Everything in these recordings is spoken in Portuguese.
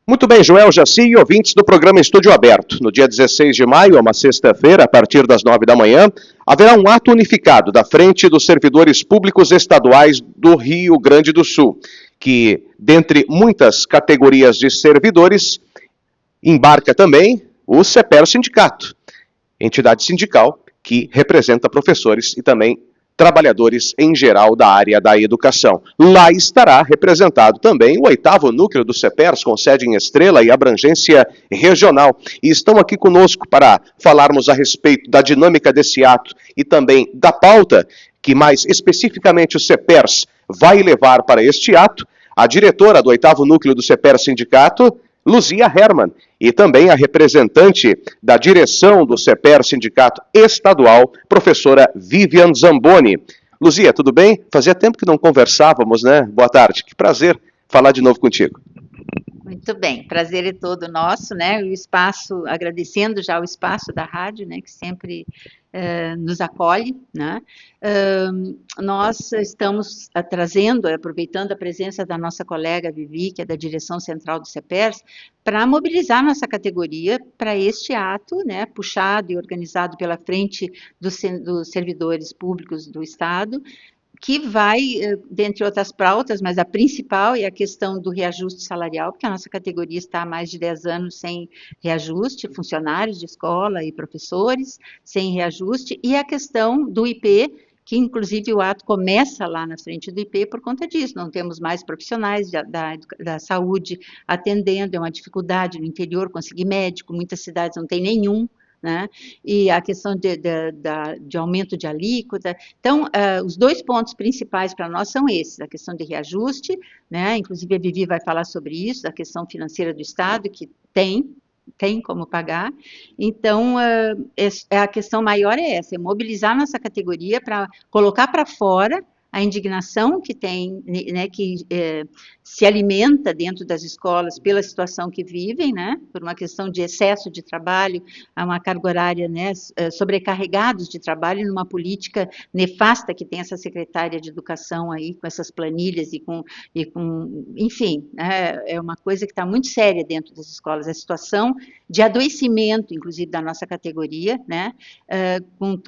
Muito bem, Joel Jaci e ouvintes do programa Estúdio Aberto. No dia 16 de maio, uma sexta-feira, a partir das 9 da manhã, haverá um ato unificado da Frente dos Servidores Públicos Estaduais do Rio Grande do Sul, que, dentre muitas categorias de servidores, embarca também o CEPER Sindicato, entidade sindical que representa professores e também trabalhadores em geral da área da educação. Lá estará representado também o 8º núcleo do CEPERS, com sede em Estrela e abrangência regional. E estão aqui conosco para falarmos a respeito da dinâmica desse ato e também da pauta que mais especificamente o CEPERS vai levar para este ato, a diretora do 8º núcleo do CEPERS Sindicato, Luzia Hermann, e também a representante da direção do CEPER Sindicato Estadual, professora Vivian Zamboni. Luzia, tudo bem? Fazia tempo que não conversávamos, né? Boa tarde, que prazer falar de novo contigo. Muito bem, prazer é todo nosso, né? O espaço, agradecendo já o espaço da rádio, né? Que sempre nos acolhe, né? Nós estamos trazendo, aproveitando a presença da nossa colega Vivi, que é da direção central do CEPERS, para mobilizar nossa categoria para este ato, né? Puxado e organizado pela Frente dos Servidores Públicos do Estado, que vai, dentre outras pautas, mas a principal é a questão do reajuste salarial, porque a nossa categoria está há mais de 10 anos sem reajuste, funcionários de escola e professores sem reajuste, e a questão do IP, que inclusive o ato começa lá na frente do IP por conta disso, não temos mais profissionais da saúde atendendo, é uma dificuldade no interior conseguir médico, muitas cidades não tem nenhum, né? E a questão de aumento de alíquota. Então, os dois pontos principais para nós são esses, a questão de reajuste, né? Inclusive a Vivi vai falar sobre isso, a questão financeira do Estado, que tem como pagar. Então, a questão maior é essa, é mobilizar nossa categoria para colocar para fora a indignação que tem, né, que se alimenta dentro das escolas pela situação que vivem, né, por uma questão de excesso de trabalho, há uma carga horária, né, sobrecarregados de trabalho numa política nefasta que tem essa secretária de educação aí, com essas planilhas enfim, é uma coisa que está muito séria dentro das escolas, a situação de adoecimento, inclusive, da nossa categoria, né, com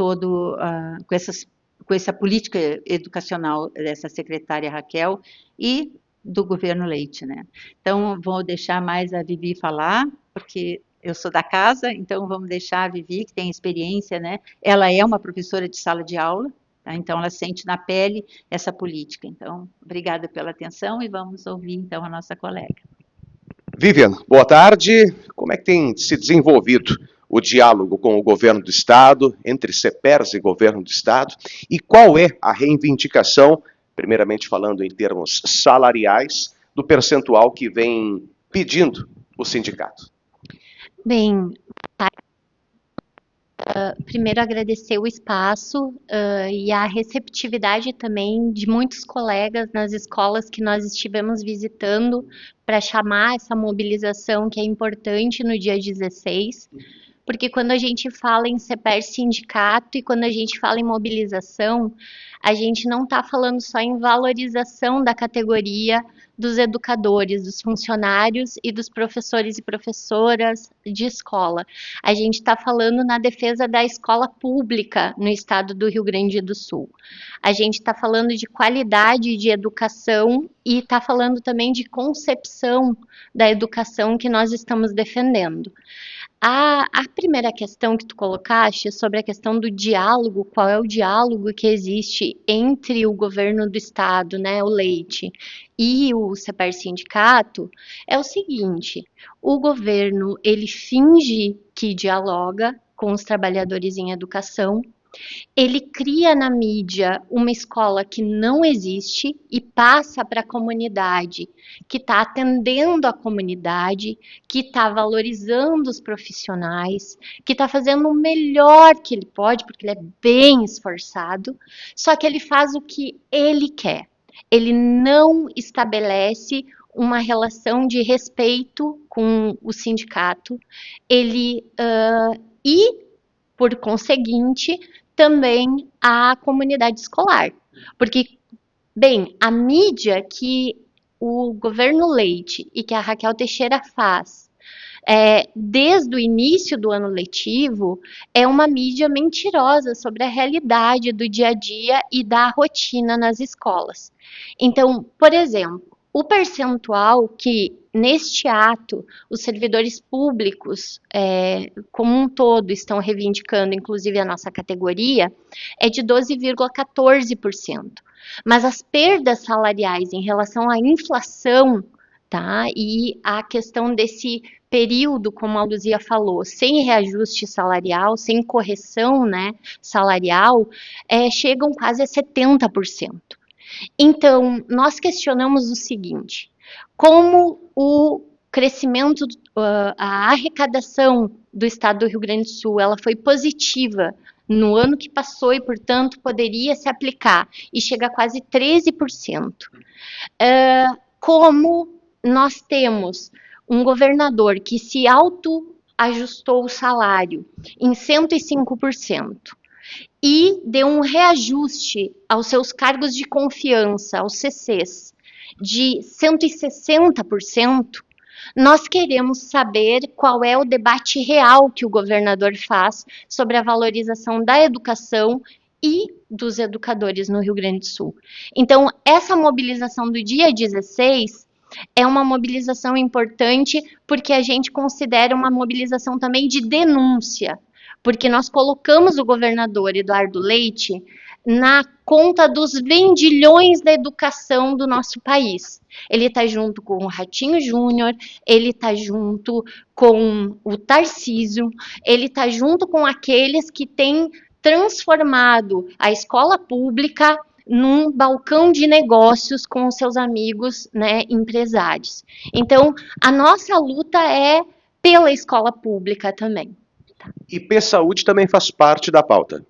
essa política educacional dessa secretária Raquel e do governo Leite, né? Então, vou deixar mais a Vivi falar, porque eu sou da casa, então vamos deixar a Vivi, que tem experiência, né? Ela é uma professora de sala de aula, tá? Então ela sente na pele essa política. Então, obrigada pela atenção e vamos ouvir então a nossa colega. Vivian, boa tarde. Como é que tem se desenvolvido o diálogo com o governo do Estado, entre CEPERS e governo do Estado, e qual é a reivindicação, primeiramente falando em termos salariais, do percentual que vem pedindo o sindicato? Bem, primeiro agradecer o espaço e a receptividade também de muitos colegas nas escolas que nós estivemos visitando para chamar essa mobilização que é importante no dia 16, porque quando a gente fala em CEPER sindicato e quando a gente fala em mobilização, a gente não está falando só em valorização da categoria dos educadores, dos funcionários e dos professores e professoras de escola. A gente está falando na defesa da escola pública no estado do Rio Grande do Sul. A gente está falando de qualidade de educação e está falando também de concepção da educação que nós estamos defendendo. A primeira questão que tu colocaste sobre a questão do diálogo, qual é o diálogo que existe entre o governo do estado, né, o Leite, e o CEPER Sindicato, é o seguinte: o governo ele finge que dialoga com os trabalhadores em educação, ele cria na mídia uma escola que não existe e passa para a comunidade, que está atendendo a comunidade, que está valorizando os profissionais, que está fazendo o melhor que ele pode, porque ele é bem esforçado, só que ele faz o que ele quer. Ele não estabelece uma relação de respeito com o sindicato, por conseguinte, também a comunidade escolar. Porque, bem, a mídia que o governo Leite e que a Raquel Teixeira faz desde o início do ano letivo é uma mídia mentirosa sobre a realidade do dia a dia e da rotina nas escolas. Então, por exemplo, o percentual que neste ato os servidores públicos como um todo estão reivindicando, inclusive a nossa categoria, é de 12,14%. Mas as perdas salariais em relação à inflação, tá? E a questão desse período, como a Luzia falou, sem reajuste salarial, sem correção, né, salarial, chegam quase a 70%. Então, nós questionamos o seguinte: como o crescimento, a arrecadação do estado do Rio Grande do Sul, ela foi positiva no ano que passou e, portanto, poderia se aplicar e chega a quase 13%. Como nós temos um governador que se autoajustou o salário em 105% e deu um reajuste aos seus cargos de confiança, aos CCs, de 160%, nós queremos saber qual é o debate real que o governador faz sobre a valorização da educação e dos educadores no Rio Grande do Sul. Então, essa mobilização do dia 16 é uma mobilização importante porque a gente considera uma mobilização também de denúncia, porque nós colocamos o governador Eduardo Leite na conta dos vendilhões da educação do nosso país. Ele está junto com o Ratinho Júnior, ele está junto com o Tarcísio, ele está junto com aqueles que têm transformado a escola pública num balcão de negócios com os seus amigos, né, empresários. Então, a nossa luta é pela escola pública também. IP Saúde também faz parte da pauta.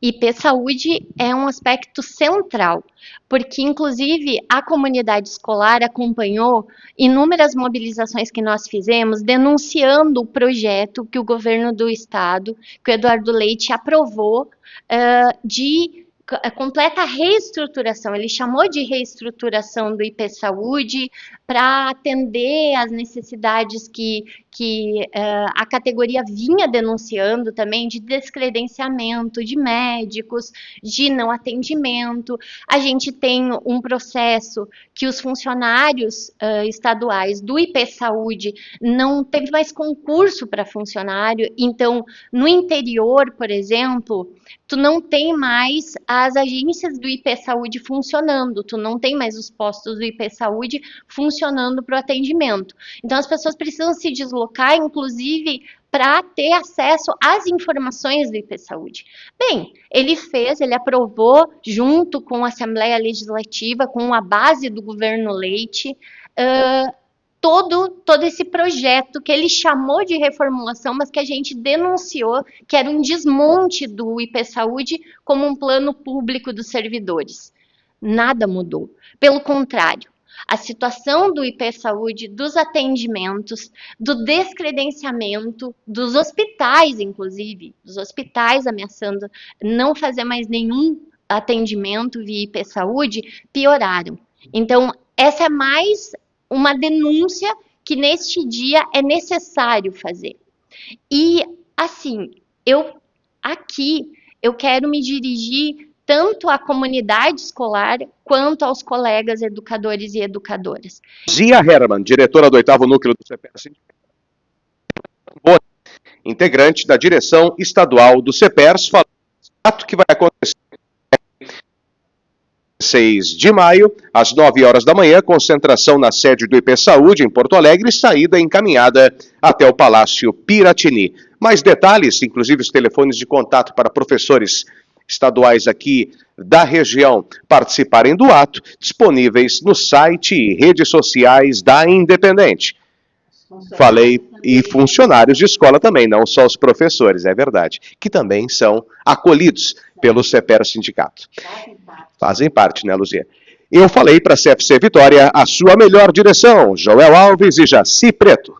IP Saúde é um aspecto central, porque, inclusive, a comunidade escolar acompanhou inúmeras mobilizações que nós fizemos, denunciando o projeto que o governo do estado, que o Eduardo Leite aprovou, de completa reestruturação. Ele chamou de reestruturação do IP Saúde para atender às necessidades que a categoria vinha denunciando também, de descredenciamento de médicos, de não atendimento. A gente tem um processo que os funcionários estaduais do IP Saúde não teve mais concurso para funcionário, então no interior, por exemplo, tu não tem mais as agências do IP Saúde funcionando, tu não tem mais os postos do IP Saúde funcionando para o atendimento. Então as pessoas precisam se deslocar, inclusive, para ter acesso às informações do IP Saúde. Bem, ele aprovou, junto com a Assembleia Legislativa, com a base do governo Leite, todo esse projeto que ele chamou de reformulação, mas que a gente denunciou que era um desmonte do IP Saúde como um plano público dos servidores. Nada mudou. Pelo contrário, a situação do IP Saúde, dos atendimentos, do descredenciamento, dos hospitais, inclusive, dos hospitais ameaçando não fazer mais nenhum atendimento via IP Saúde, pioraram. Então, essa é mais uma denúncia que neste dia é necessário fazer. E, assim, eu quero me dirigir tanto à comunidade escolar quanto aos colegas educadores e educadoras. Zia Herman, diretora do 8º Núcleo do CEPERS, integrante da direção estadual do CEPERS, falou do ato que vai acontecer 6 de maio, às 9 horas da manhã, concentração na sede do IP Saúde, em Porto Alegre, e saída encaminhada até o Palácio Piratini. Mais detalhes, inclusive os telefones de contato para professores estaduais aqui da região participarem do ato, disponíveis no site e redes sociais da Independente. Falei, e funcionários de escola também, não só os professores, é verdade, que também são acolhidos pelo CEPERS Sindicato. Fazem parte, né, Luzia? Eu falei para a CFC Vitória, a sua melhor direção, Joel Alves e Jaci Preto.